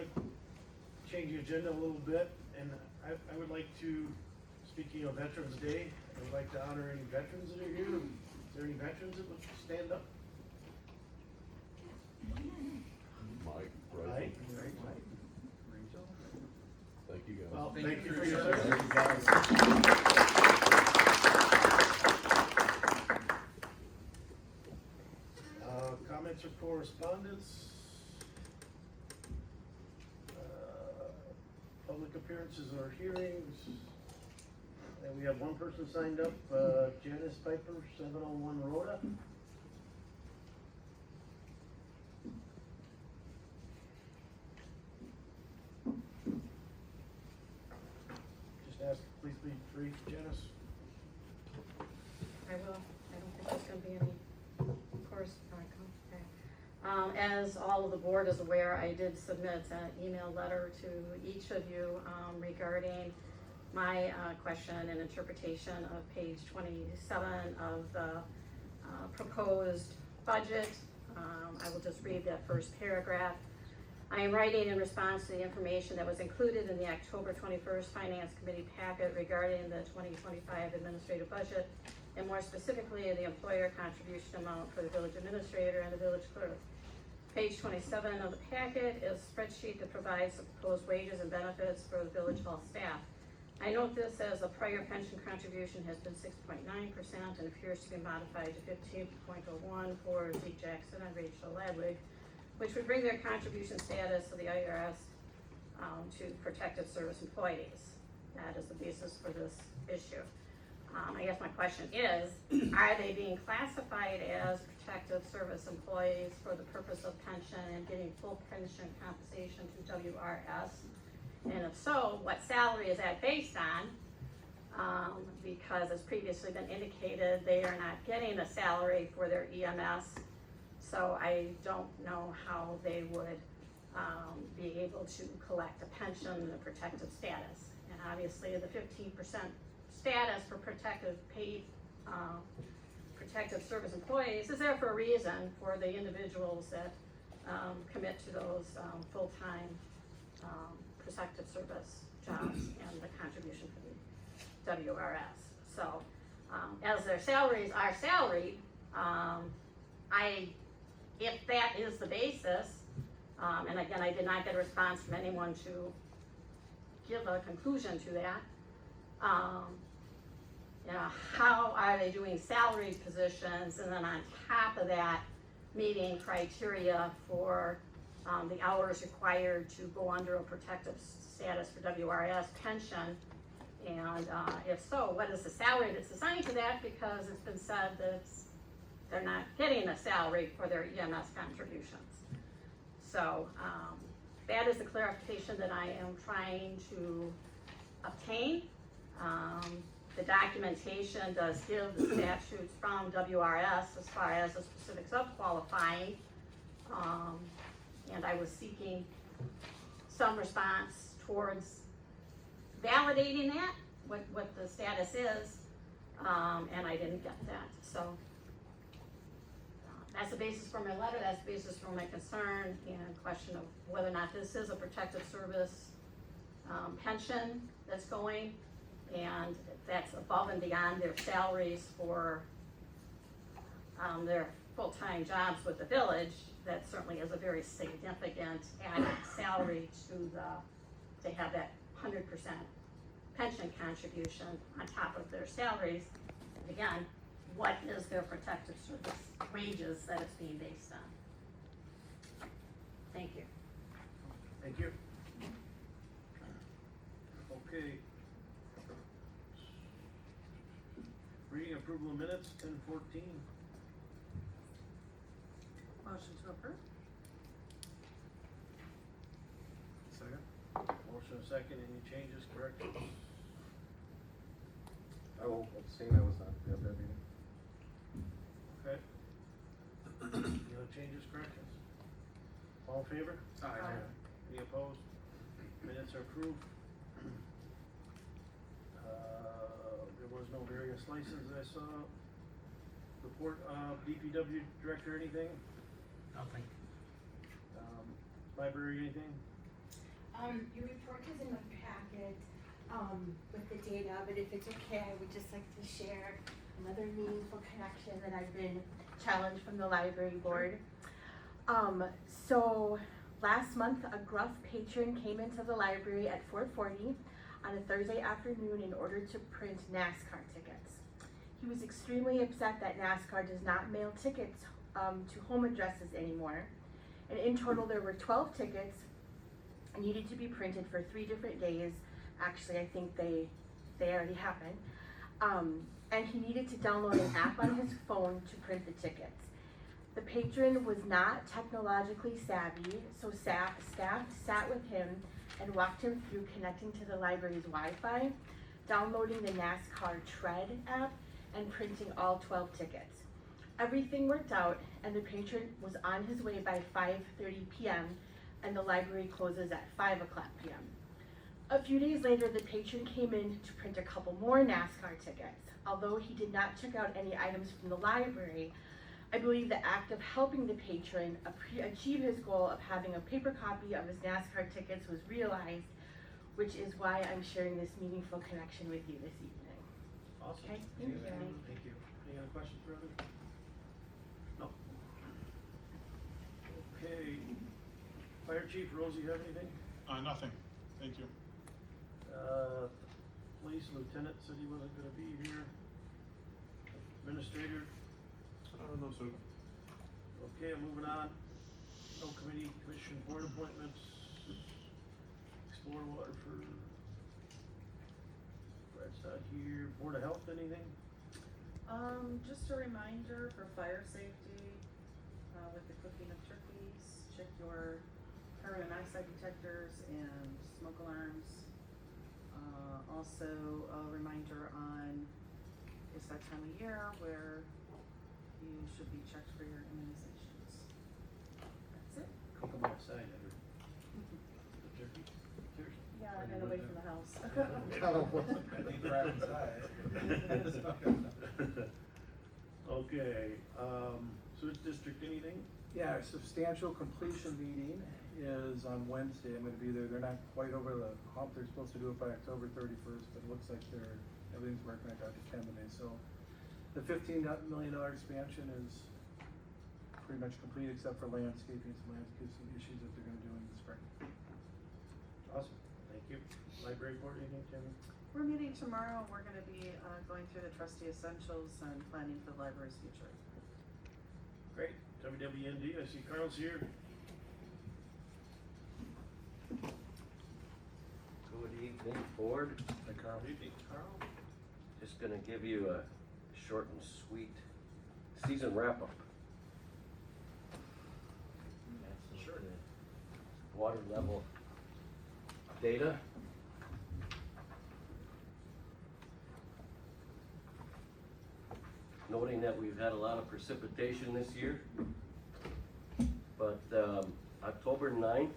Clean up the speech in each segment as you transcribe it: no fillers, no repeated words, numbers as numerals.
gonna change the agenda a little bit, and I would like to, speaking of Veterans Day, I would like to honor any veterans that are here. Is there any veterans that would stand up? Mike, Mike? Rachel, Right. thank you guys. Well, Thank thank you you for for your your service. service. Comments or correspondence? Public appearances or hearings? And we have one person signed up, Janice Piper, 701 Rhoda. Just ask, please be brief, Janice. I will. I don't think there's gonna be any correspondence. Okay. As all of the board is aware, I did submit an email letter to each of you, regarding my, question and interpretation of page 27 of the, proposed budget. I will just read that first paragraph. I am writing in response to the information that was included in the October 21st Finance Committee packet regarding the 2025 administrative budget, and more specifically, the employer contribution amount for the village administrator and the village clerk. Page 27 of the packet is a spreadsheet that provides the proposed wages and benefits for the village hall staff. I note this as a prior pension contribution has been 6.9% and appears to be modified to 15.01 for Zeke Jackson and Rachel Ladwig, which would bring their contribution status of the IRS to protected service employees. That is the basis for this issue. I guess my question is, are they being classified as protective service employees for the purpose of pension and getting full pension compensation to WRS? And if so, what salary is that based on? Because as previously been indicated, they are not getting a salary for their EMS. So I don't know how they would be able to collect a pension and a protective status. And obviously the 15% status for protective paid, protective service employees is there for a reason for the individuals that commit to those full-time protective service jobs and the contribution for the WRS. So as their salaries are salaried, if that is the basis, and again, I did not get a response from anyone to give a conclusion to that. You know, how are they doing salaried positions, and then on top of that, meeting criteria for the hours required to go under a protective status for WRS pension? And if so, what is the salary that's assigned to that? Because it's been said that they're not getting a salary for their EMS contributions. So that is the clarification that I am trying to obtain. The documentation does give the statutes from WRS as far as the specifics of qualifying. And I was seeking some response towards validating that, what the status is, and I didn't get that. So that's the basis for my letter, that's the basis for my concern and question of whether or not this is a protective service pension that's going, and that's above and beyond their salaries for their full-time jobs with the village. That certainly is a very significant added salary to have that 100% pension contribution on top of their salaries. And again, what is their protective service wages that it's being based on? Thank you. Thank you. Okay. Reading approval of minutes, 10:14. Motion to approve? Second. Motion and second, any changes, corrections? I will abstain, I was not at that meeting. Okay. Any other changes, corrections? All in favor? Aye. Any opposed? Minutes are approved. There was no various licenses I saw. Report, DPW director, anything? Nothing. Library, anything? Your report is in my packet, with the data, but if it's okay, I would just like to share another meaningful connection that I've been challenged from the library board. So last month, a gruff patron came into the library at 4:40 on a Thursday afternoon in order to print NASCAR tickets. He was extremely upset that NASCAR does not mail tickets to home addresses anymore. And in total, there were 12 tickets needed to be printed for 3 different days. Actually, I think they already happened. And he needed to download an app on his phone to print the tickets. The patron was not technologically savvy, so staff sat with him and walked him through connecting to the library's Wi-Fi, downloading the NASCAR Tread app, and printing all 12 tickets. Everything worked out, and the patron was on his way by 5:30 p.m., and the library closes at 5 o'clock p.m. A few days later, the patron came in to print a couple more NASCAR tickets. Although he did not check out any items from the library, I believe the act of helping the patron achieve his goal of having a paper copy of his NASCAR tickets was realized, which is why I'm sharing this meaningful connection with you this evening. Awesome. Okay, thank you. Thank you. Any other questions for others? No. Okay. Fire Chief Rosie, you have anything? Nothing, thank you. Police Lieutenant said he wasn't gonna be here. Administrator, No, sir. okay, moving on. No committee, commission, board appointments. Explore Waterford. Brad's not here. Board of Health, anything? Just a reminder for fire safety, with the cooking of turkeys, check your carbon monoxide detectors and smoke alarms. Also a reminder on, it's that time of year where you should be checked for your immunizations. That's it. Cook them outside, I heard. The turkey. Cheers. Yeah, I got away from the house. I think we're inside. Okay, sewage district, anything? Yeah, our substantial completion meeting is on Wednesday. I'm gonna be there. They're not quite over the hump. They're supposed to do it by October 31st, but it looks like everything's working like Dr. Kennedy. So the $15 million expansion is pretty much complete except for landscaping, some issues that they're gonna do in the spring. Awesome, thank you. Library board, anything, Tammy? We're meeting tomorrow. We're gonna be, going through the trustee essentials and planning for the library's future. Great, WWND, I see Carl's here. Good evening, board. Hey, Carl. Good evening, Carl. Just gonna give you a short and sweet season wrap-up. Sure. Water level data. Noting that we've had a lot of precipitation this year. But October 9th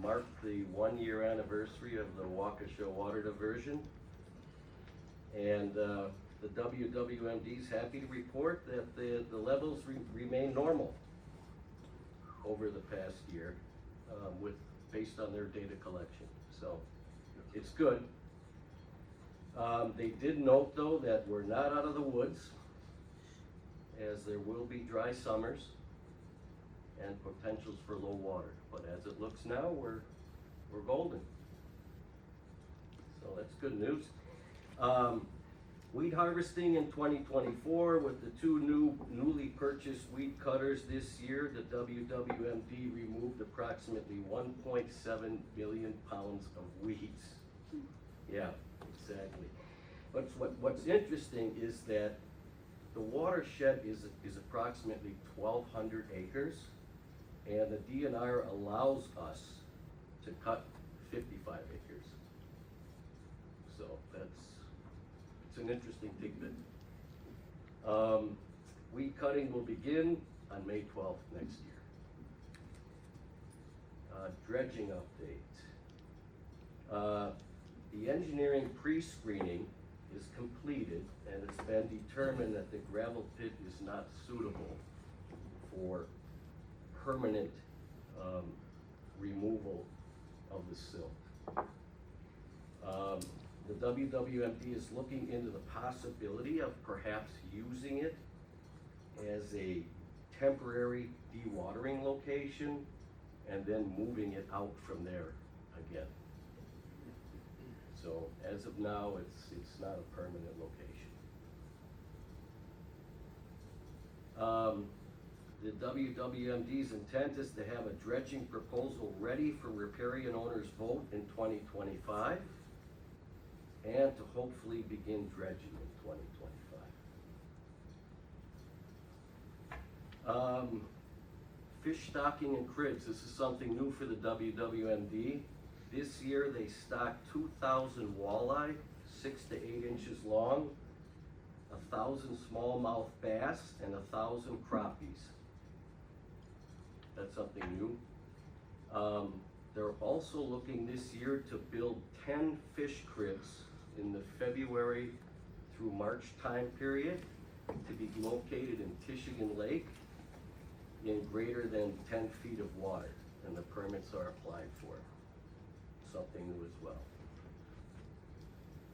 marked the 1-year anniversary of the Waukesha water diversion. And the WWMD is happy to report that the levels remain normal over the past year, based on their data collection. So it's good. They did note though that we're not out of the woods, as there will be dry summers and potentials for low water. But as it looks now, we're golden. So that's good news. Weed harvesting in 2024 with the 2 newly purchased weed cutters this year, the WWMD removed approximately 1.7 million pounds of weeds. Yeah, exactly. But what's interesting is that the watershed is approximately 1,200 acres, and the DNR allows us to cut 55 acres. So it's an interesting tidbit. Weed cutting will begin on May 12th next year. Dredging update. The engineering pre-screening is completed, and it's been determined that the gravel pit is not suitable for permanent removal the silt. The WWMD is looking into the possibility of perhaps using it as a temporary dewatering location and then moving it out from there again. So as of now, it's not a permanent location. The WWMD's intent is to have a dredging proposal ready for riparian owners' vote in 2025 and to hopefully begin dredging in 2025. Fish stocking and cribs, this is something new for the WWMD. This year they stocked 2,000 walleye, 6 to 8 inches long, 1,000 smallmouth bass, and 1,000 crappies. That's something new. They're also looking this year to build 10 fish cribs in the February through March time period to be located in Tishigan Lake in greater than 10 feet of water, and the permits are applied for. Something new as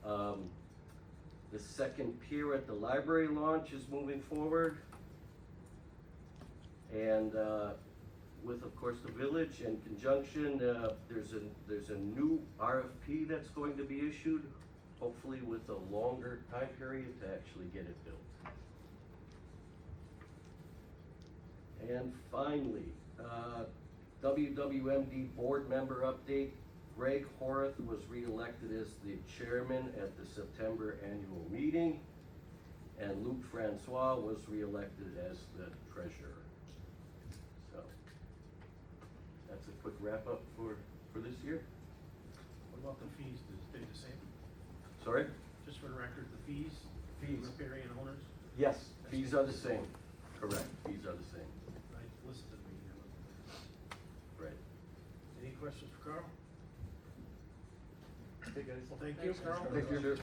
well. The second pier at the library launch is moving forward. And with, of course, the village in conjunction, there's a new RFP that's going to be issued, hopefully with a longer time period to actually get it built. And finally, WWMD board member update. Greg Horath was reelected as the chairman at the September annual meeting, and Luke Francois was reelected as the treasurer. So, that's a quick wrap up for this year. What about the fees, does it stay the same? Sorry? Just for the record, the fees, riparian owners, Yes, fees are the same. Correct, fees are the same. I listened to the meeting. Right. Any questions for Carl? Hey, guys. Well, thank you, Carl. Thank you.